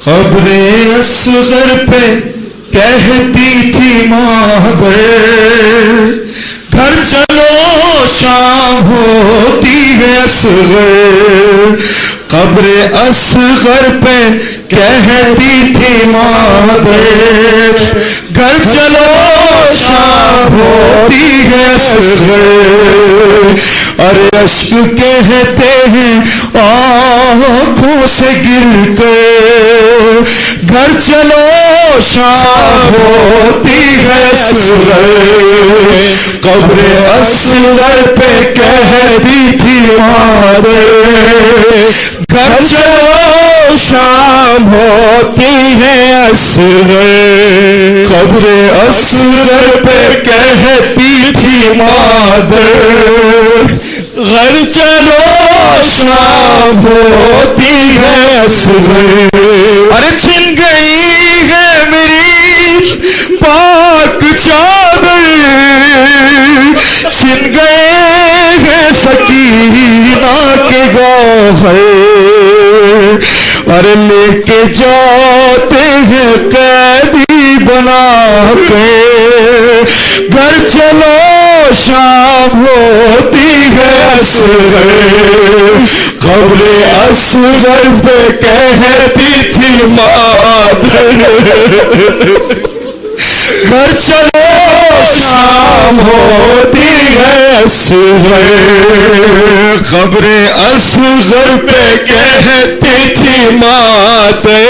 قبر اصغر پہ کہتی تھی مادر گھر چلو شام ہوتی ہے اصغر قبر اصغر پہ کہتی تھی مادر گھر چلو شام ہوتی ہے اصغر ارے اشک کہتے ہیں آنکھوں سے گر کر گھر چلو شام ہوتی ہے اصغر قبر اصغر پہ کہتی تھی مادر گھر چلو شام ہوتی ہے اصغر قبر اصغر پہ کہتی تھی مادر گھر چلو شام ہوتی ہے اصغر ارے چھن گئی ہے میری پاک چادر چھن گئے ہیں سکینہ کے گوہر ارے لے کے جاتے ہیں قیدی بنا کے گھر چلو شام ہوتی ہے اصغر قبر اصغر پہ کہتی تھی مادر گھر چلو شام ہوتی ہے اصغر قبر اصغر پہ کہتی تھی مادر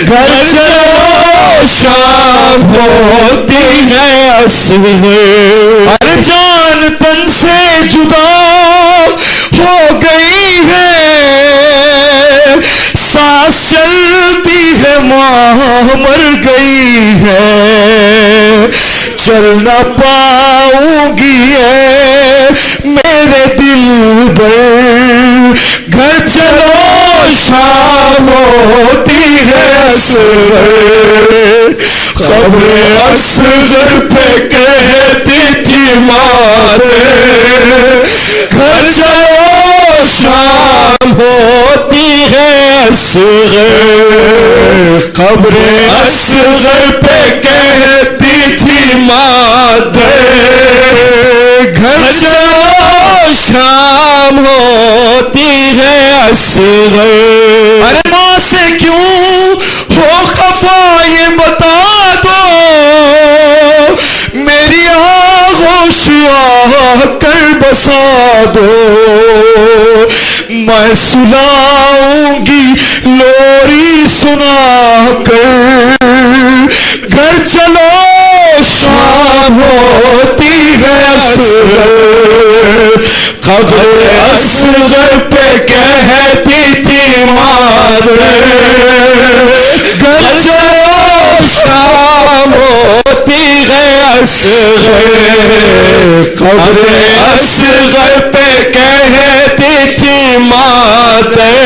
گھر چلو شام ہوتی ہے اصغر ارے جان تن سے جدا ہو گئی ہے سانس چلتی ہے ماں مر گئی ہے چل نہ پاؤں گی میرے دل پر گھر چلو شام ہوتی ہے اصغر قبر اصغر پہ کہتی تھی مادر گھر چلو شام ہوتی ہے اصغر قبر اصغر پہ کہتی تھی مادر گھر چلو شام ہوتی ہے اصغر ارے ماں سے کیوں ہو خفا یہ بتا دو میری آغوش آ کر بسا دو میں سناؤں گی لوری سنا کر گھر چلو شام ہوتی ہے اصغر قبر اصغر پہ کہتی تھی مادر گھر چلو شام ہوتی ہے اصغر قبر اصغر پہ کہتی تھی مادر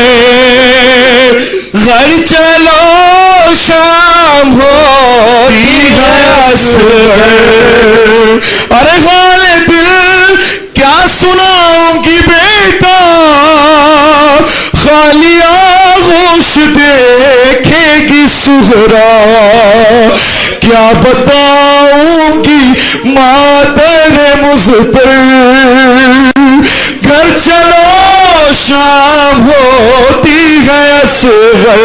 گھر چلو شام ہوتی ہے اصغر ارے حال دل کیا سناؤں گی بیٹا خالی آغوش دیکھے گی سہرا کیا بتاؤں گی مادر مزدر گھر چلو شام ہوتی ہے اصغر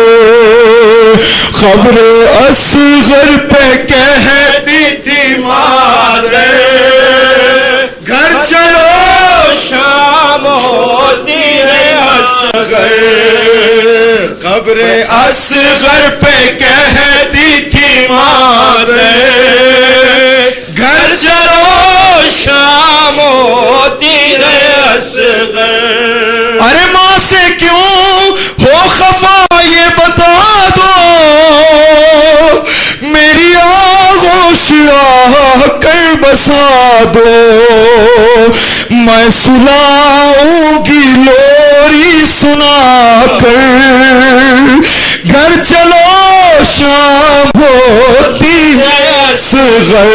قبر اصغر پہ کہتی تھی مادر گھر چلو شام ہوتی ہے اصغر قبر اصغر پہ کہتی تھی مادر گھر چلو شام ہوتی ہے اصغر ارے ماں سے کیوں ہو خفا یہ بتا دو میری آغوش آ کر بسا دو میں سناؤں گی لوری سنا کر گھر چلو شام ہوتی ہے اصغر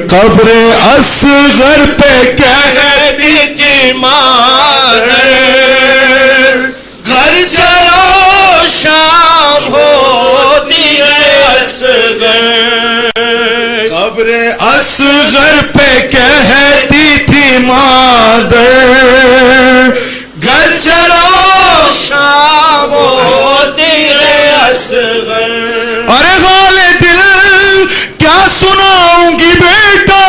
قبر اصغر پہ کہتی تھی مادر گھر چلو قبر اصغر پہ کہتی تھی مادر گھر چلو شام ہوتی ہے اصغر. ارے حال دل کیا سناؤں گی بیٹا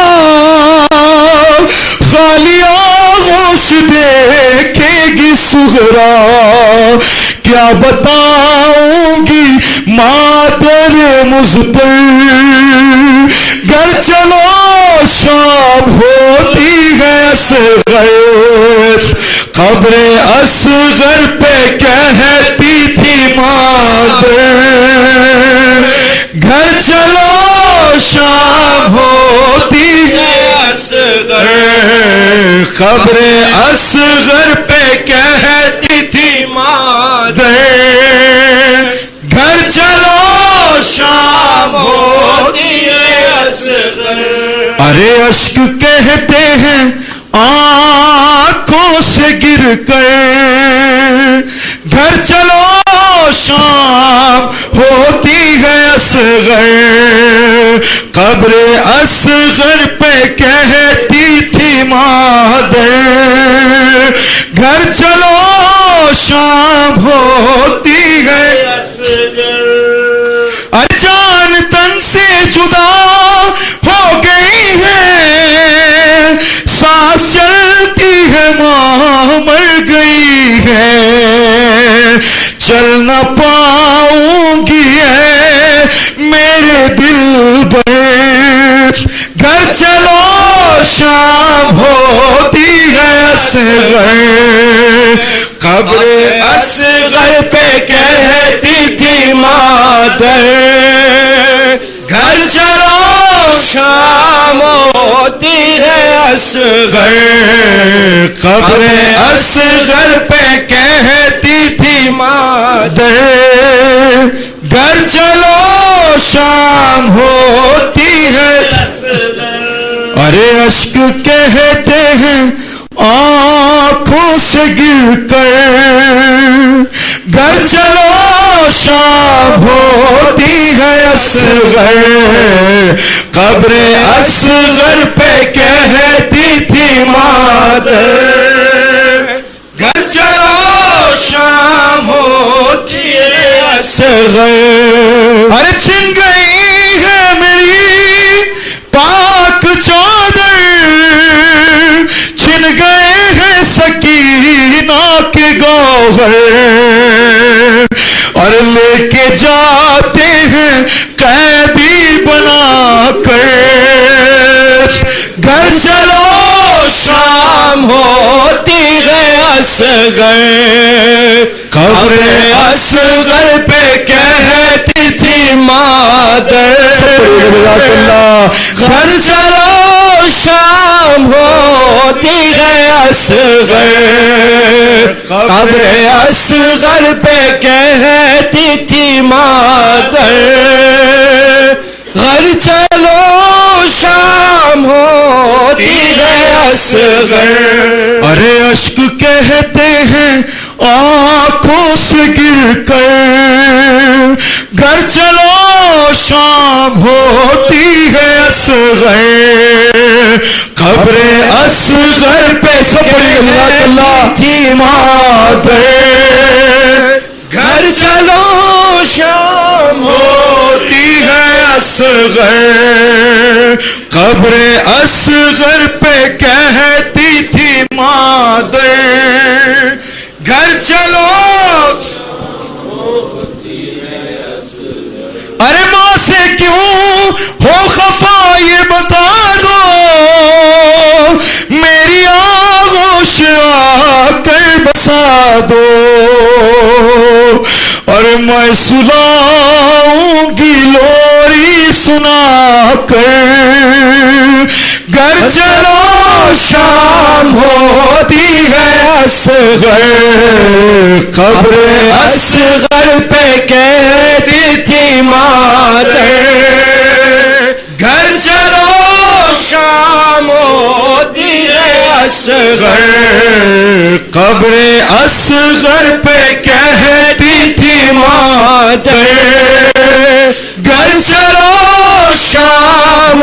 خالی آغوش دیکھے گی صغرا کیا بتاؤں گی مادر مزدر گھر چلو شام ہوتی ہے اصغر قبر اصغر پہ کہتی تھی مادر گھر چلو شام ہوتی ہے اصغر. قبر اصغر پہ کہتی تھی مادر گھر چلو شام ہوتی ہے اصغر. ارے اشک کہتے ہیں آنکھوں سے گر کر گھر چلو شام ہوتی ہے اصغر قبر اصغر پہ کہتی تھی مادر گھر چلو شام ہوتی ہے اصغر. جان تن سے جدا ہو گئی ہے سانس چلتی ہے ماں مر گئی ہے چل نہ پاؤں گی ہے میرے دل بر گھر چلو شام ہوتی ہے اصغر قبر اصغر پہ کہتی تھی مادر گھر چلو شام ہوتی ہے اصغر قبر اصغر پہ کہتی تھی مادر گھر چلو شام ہوتی ہے اصغر. ارے اشک کہتے ہیں آنکھوں سے گر کر گھر چلو شام ہوتی ہے اصغر قبر اصغر پہ کہتی تھی مادر گھر چلو شام ہوتی ہے اصغر ارے چھن گئی ہے میری پاک چادر چھن گئے ہیں سکینہ کے گوہر اور لے کے جاتے ہیں قیدی بنا کر گھر چلو شام ہوتی ہے اصغر قبر اصغر پہ کہتی تھی مادر گھر چلو شام ہوتی ہے اصغر قبر اصغر پہ کہتی تھی مادر گھر چلو شام ہوتی ہے اصغر ارے اشک کہتے ہیں آنکھوں سے گر کر گھر چلو شام ہوتی ہے اصغر قبر اصغر پہ اللہ تھی مادر گھر چلو شام ہوتی ہے اصغر قبر اصغر پہ کہتی تھی مادر گھر چلو ارے ماں سے کیوں ہو خفا یہ بتا دو میری آغوش آ کر بسا دو اور میں سلاؤں گی لوری سنا کر گھر چلو شام ہوتی ہے اصغر قبر اصغر پہ کہتی تھی مادر گھر چلو شام ہوتی ہے اصغر قبر اصغر پہ کہتی تھی مادر گھر چلو شام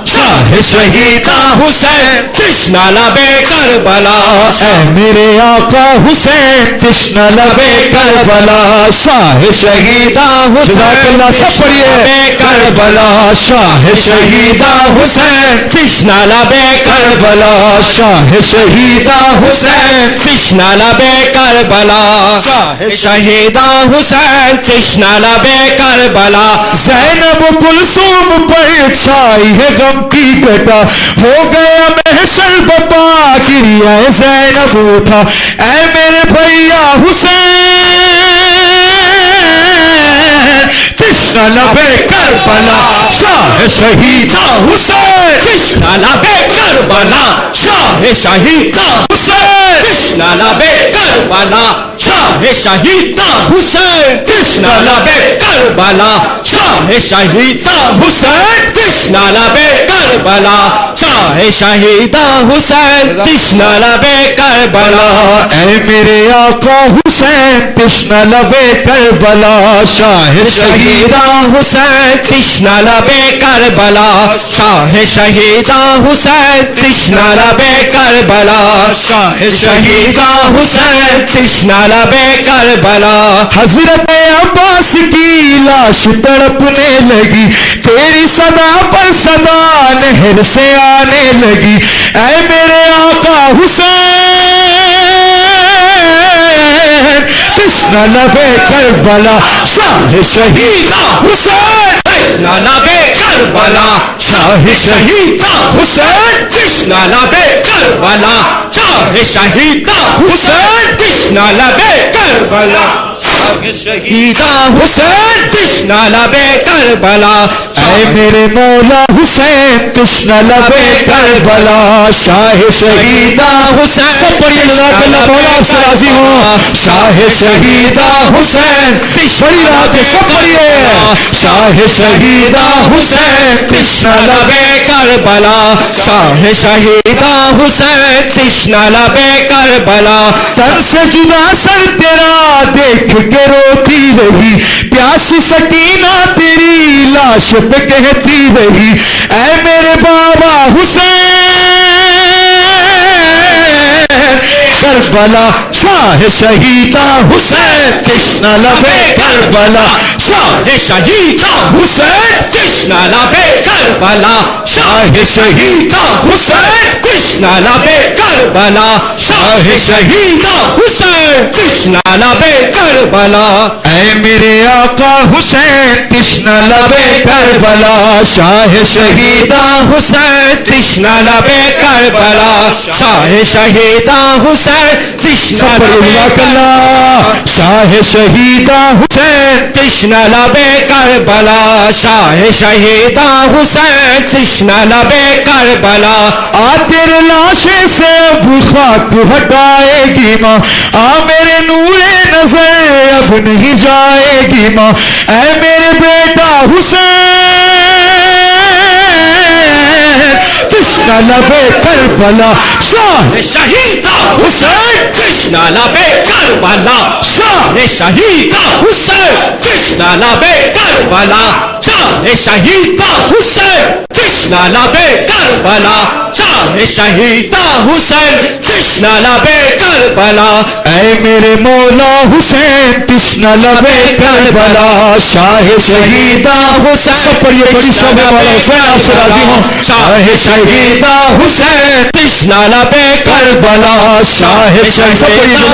شاہ شہیدہ حسین تشنا لبے کربلا اے میرے آقا حسین تشنا لبے کربلا شاہ شہیدہ حسین سب پڑھیے کربلا شاہ شہیدہ حسین تشنا لبے کربلا شاہ شہیدہ حسین تشنا لبے کربلا شاہ شہیدہ حسین تشنا لبے کربلا زینب کلثوم پر چھائی ہے غم کی گٹا ہو گیا محشر بپا گریا زینب اٹھا اے میرے بھیا حسین تشنا لبے کربلا شاہ شہیدہ حسین تشنا لبے کربلا شاہ شہیدہ حسین تشنا لبے کربلا شاہ شہیدہ حسین تشنا لبے کربلا شاہ شہیدہ حسین تشنا لبے کربلا شاہ شہیدہ حسین تشنا لبے کربلا اے میرے آقا حسین تشنا لبے کربلا شاہ شہیدہ حسین تشنا لبے کربلا شاہ شہیدہ حسین تشنا لبے کربلا شاہ شہیدہ حسین تشنا لبے کربلا حضرت عباس کی لاش تڑپنے لگی تیری صدا پر صدا نہر سے آنے لگی اے میرے آقا حسین تشنا لبے کربلا شاہ شہیدہ حسین تشنا لبے کربلا شاہ شہیدہ حسین تشنا لبے کربلا شاہ شہیدہ حسین تشنا لبے کربلا شاہ شہیدہ حسین تشنا لبے کربلا اے میرے مولا حسین تشنا لبے کربلا شاہ شہیدہ حسین بڑی اللہ اللہ مولا سے راضی ہوں شاہ شہیدہ حسین بڑی رات سب پڑھیے شاہ شہیدہ حسین تشنا لبے کربلا شاہ شہیدہ حسین تشنا لبے کربلا تن سے جدا سر تیرا دیکھ کے روتی رہی پیاسی سکینہ تیری لاش پہ کہتی رہی اے میرے بابا حسین کربلا شاہ شہیدہ حسین تشنا لبے کربلا شاہ شہیدہ حسین تشنا لبے کربلا شاہ شہیدہ حسین تشنا لبے کربلا شاہ شہیدہ حسین تشنا لبے کربلا اے میرے آقا حسین تشنا لبے کربلا شاہ شہیدہ حسین تشنا لبے کربلا شاہ شہیدہ حسین تشنا لبے کربلا شاہ شہیدہ حسین تشنا لبے کربلا شاہ شہیدہ حسین تشنا لبے کربلا آ تیرے لاشے سے اب خاک ہٹائے گی ماں آ میرے نور نظر اب نہیں جائے گی ماں اے میرے بیٹا حسین تشنا لبے کربلا شاہ شہیدہ حسین تشنا لبے کربلا شاہ شہیدہ حسین تشنا لبے کربلا شاہ شہیدہ حسین تشنا لبے کربلا شاہ شہیدہ حسین تشنا لبے کربلا اے میرے مولا حسین تشنا لبے کربلا شاہ شہیدہ حسین پڑھیے بڑی شاہ والا حسین آپ سے راضی ہوں شاہ شہیدہ حسین تشنا لبے کربلا شاہ شہیدہ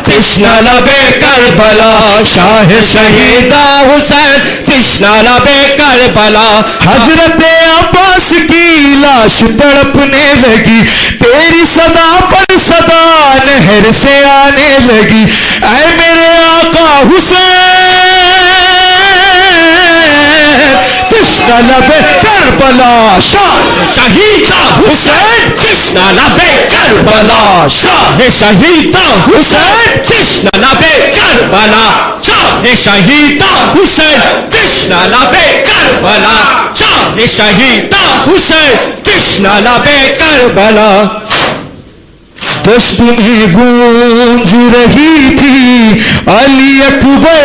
تشنا لبے کربلا شاہ شہیدہ حسین تشنا لبے کربلا حضرت عباس کی لاش تڑپنے لگی تیری صدا پر صدا نہر سے آنے لگی اے میرے آقا حسین تشنا لبے کربلا شاہ شہیدہ حسین تشنا لبے کربلا شاہ شہیدہ حسین تشنا لبے کربلا شاہ شہیدہ حسین تشنا لبے کربلا شاہ شہیدہ حسین تشنا لبے کربلا دشت میں گونج رہی تھی علی اکبر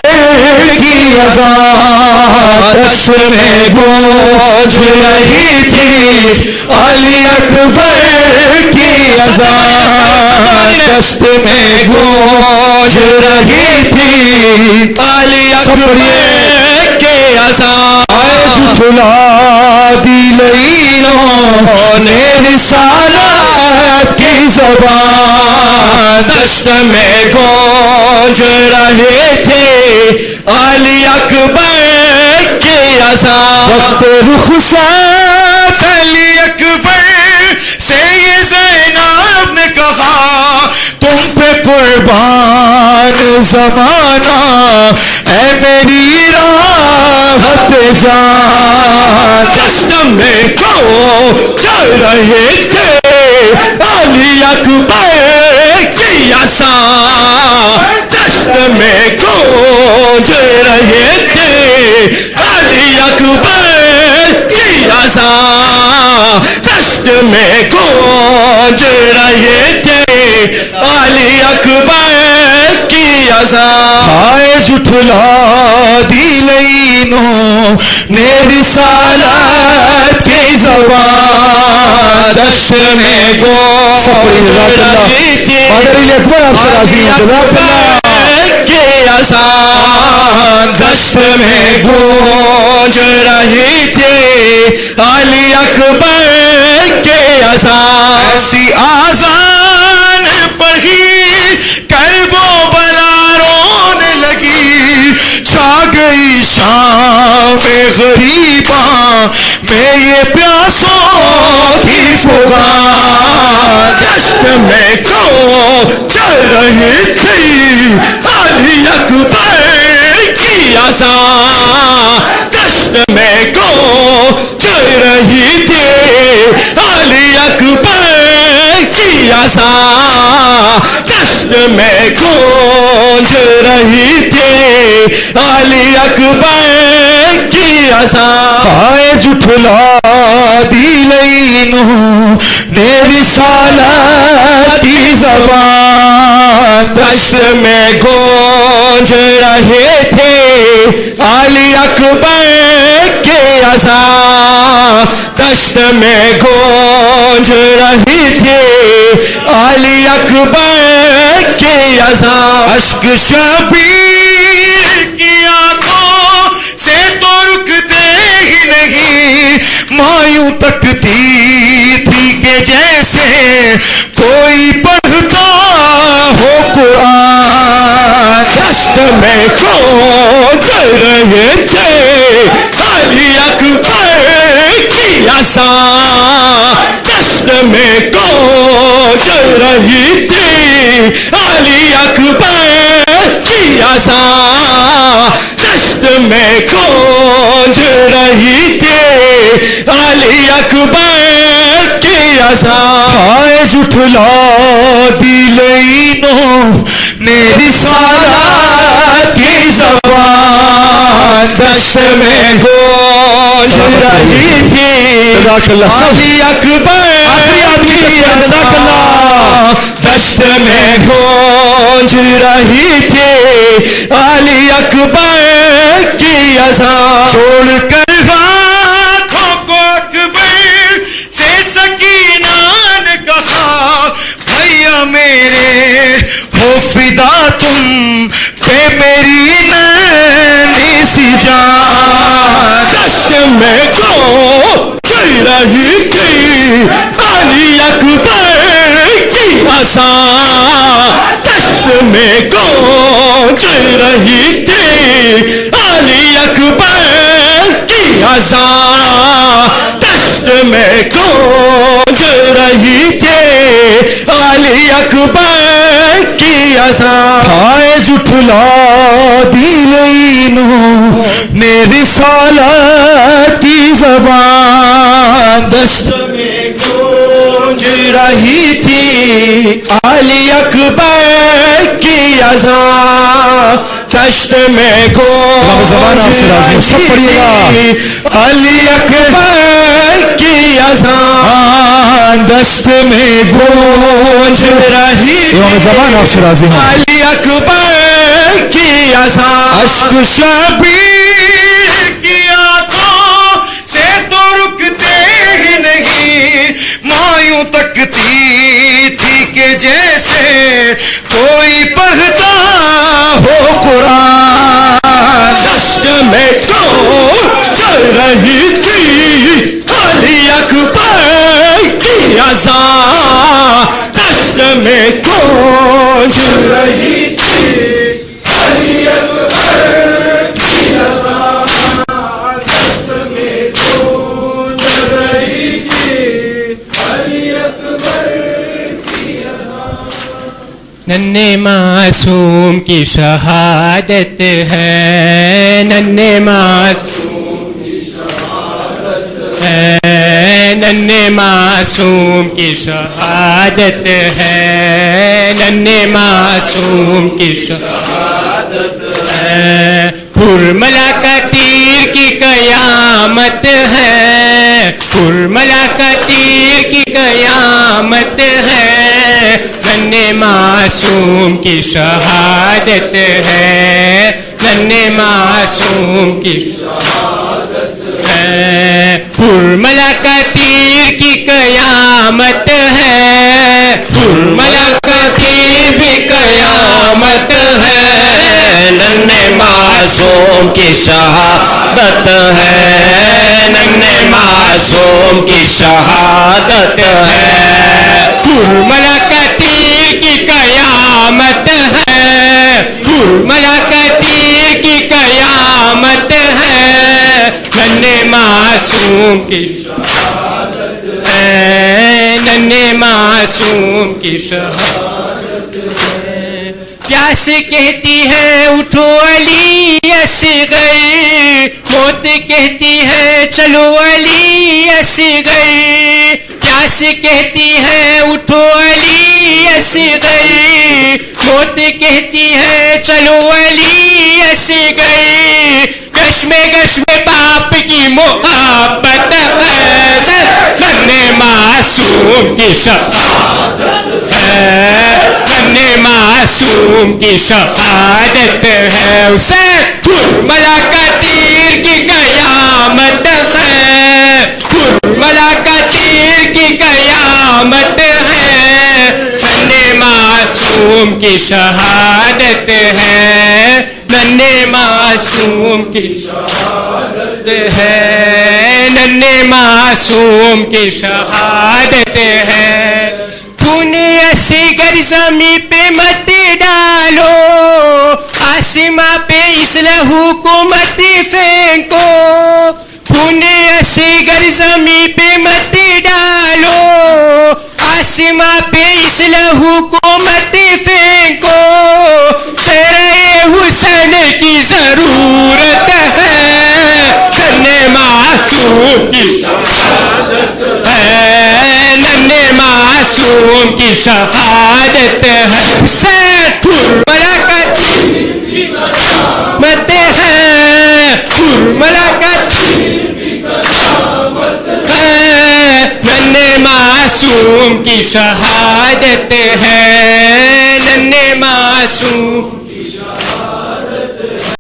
کی اذان، دشت میں گونج رہی تھی علی اکبر کی اذان، دشت میں گونج رہی تھی علی اکبر کے اذان، جھٹلا دی لینوں نے رسالت کی زبان، دشت میں گونج رہے تھے علی اکبر کے اذان، وقت رخصت علی اکبر سے یہ زینب نے کہا تم پہ قربان زمانہ اے میری راحت جان، دشت میں گونج رہے تھے علی اکبر کی اذان، دشت میں گونج رہے تھے علی اکبر کی اذان، دشت میں گونج رہے تھے علی اکبر کی اذان، ہائے جھٹلا دی لینوں نے رسالت کی زبان، دشت میں گونج رہی تھی علی اکبر کے اذان، دشت میں گونج رہی تھی علی اکبر کے اذان، ایسی آزان پڑھی قلب و بلا رونے لگی، چھا گئی شام غریباں میں یہ پیاسوں کی فغان، دشت میں گونج رہی تھی علی اکبر کی اذان، دشت میں گونج رہی تھی علی اکبر کی اذان، دشت میں گونج رہی تھی علی اکبر کی اذان، ہائے جھٹلا دی لینوں نے رسالت کی زبان، دشت میں گونج رہے تھے علی اکبر کے اذان، دشت میں گونج رہی تھی علی اکبر کے اذان، اشک شبیر کی آنکھوں سے تو رکتے ہی نہیں، مایوں تکتی تھی کہ جیسے کوئی پڑھتا ہو قرآن، دشت میں گونج رہے تھے علی اکبر کی اذان، دشت میں گونج رہی تھی علی اکبر کی اذان، دشت میں گونج رہی تھی علی اکبر کی اذان، ہائے جھٹلا دی لینوں نے رسالت کی زبان، دشت میں گونج رہی تھی علی اکبر کی اذان، دشت میں گونج رہی تھی علی اکبر کی اذان، چھوڑ کر ہاتھوں کو اکبر سے سکینہ نے کہا بھیا میرے ہو فدا تم پہ میری نینی سی جان، دشت میں گونج رہی تھی علی اکبر کی اذان، دشت میں گونج رہی تھی علی اکبر کی اذان، دشت میں گونج رہی تھی علی اکبر کی اذان، ہائے جھٹلا دی لینوں نے رسالت کی زبان، دشت میں گونج رہی تھی علی اکبر کی اذان، دشت میں گونج رہی تھی علی اکبر کی اذان، دست میں گونج رہی امام زمان آپ سے راضی ہیں. علی اکبر کی اذان اشک شبیر کی آنکھوں سے تو رکتے ہی نہیں ماں یوں تکتی تھی کہ جیسے کوئی پڑھتا ہو قرآن دشت میں گونج رہی تھی علی اکبر کی اذان دشت میں گونج رہی تھی علی اکبر کی اذان دشت میں گونج رہی تھی علی اکبر کی اذان. ننھے معصوم کی شہادت ہے ننھے معصوم کی شہادت ہے ننھے معصوم کی شہادت ہے ننھے معصوم کی شہادت ہے پرملا کا تیر کی قیامت ہے پرملا کا تیر کی قیامت ہے ننھے معصوم کی شہادت ہے ننھے معصوم کی شہادت ہے پرملا کا تیر کی قیامت ہے پرملا کا تیر بھی قیامت ہے ننھے معصوم کی شہادت ہے ننھے معصوم کی شہادت ہے پرملا کا تیر کی قیامت ہے پرملا کا تیر کی قیامت ہے ننھے معصوم کی شہادت ہے ننھے معصوم کی شہادت ہے پیاس کہتی ہے اٹھو علی اصغر موت کہتی ہے چلو علی اصغر پیاس کہتی ہے اٹھو علی اصغر موت کہتی ہے چلو علی اصغر گش میں باپ کی محبت ہے ننھے معصوم کی شہادت ہے ننھے معصوم کی شہادت ہے اسے پرملا کا تیر کی قیامت ہے پرملا کا تیر کی قیامت ہے ننھے معصوم کی شہادت ہے ننھے معصوم کی شہادت ہے ننھے معصوم کی شہادت ہے خون اصغر زمیں پہ مت ڈالو آسماں پہ اس لہو کو مت پھینکو خون اصغر زمیں پہ مت ڈالو آسماں پہ اس لہو کو مت پھینکو شرع حسین کی ضرورت ہے ننھے معصوم کی شہادت ہے ننھے معصوم کی شہادت ہے حسین پرملا کا تیر کی قیامت ہے پرملا کا تیر کی قیامت ہے ننھے معصوم کی شہادت ہے ننھے معصوم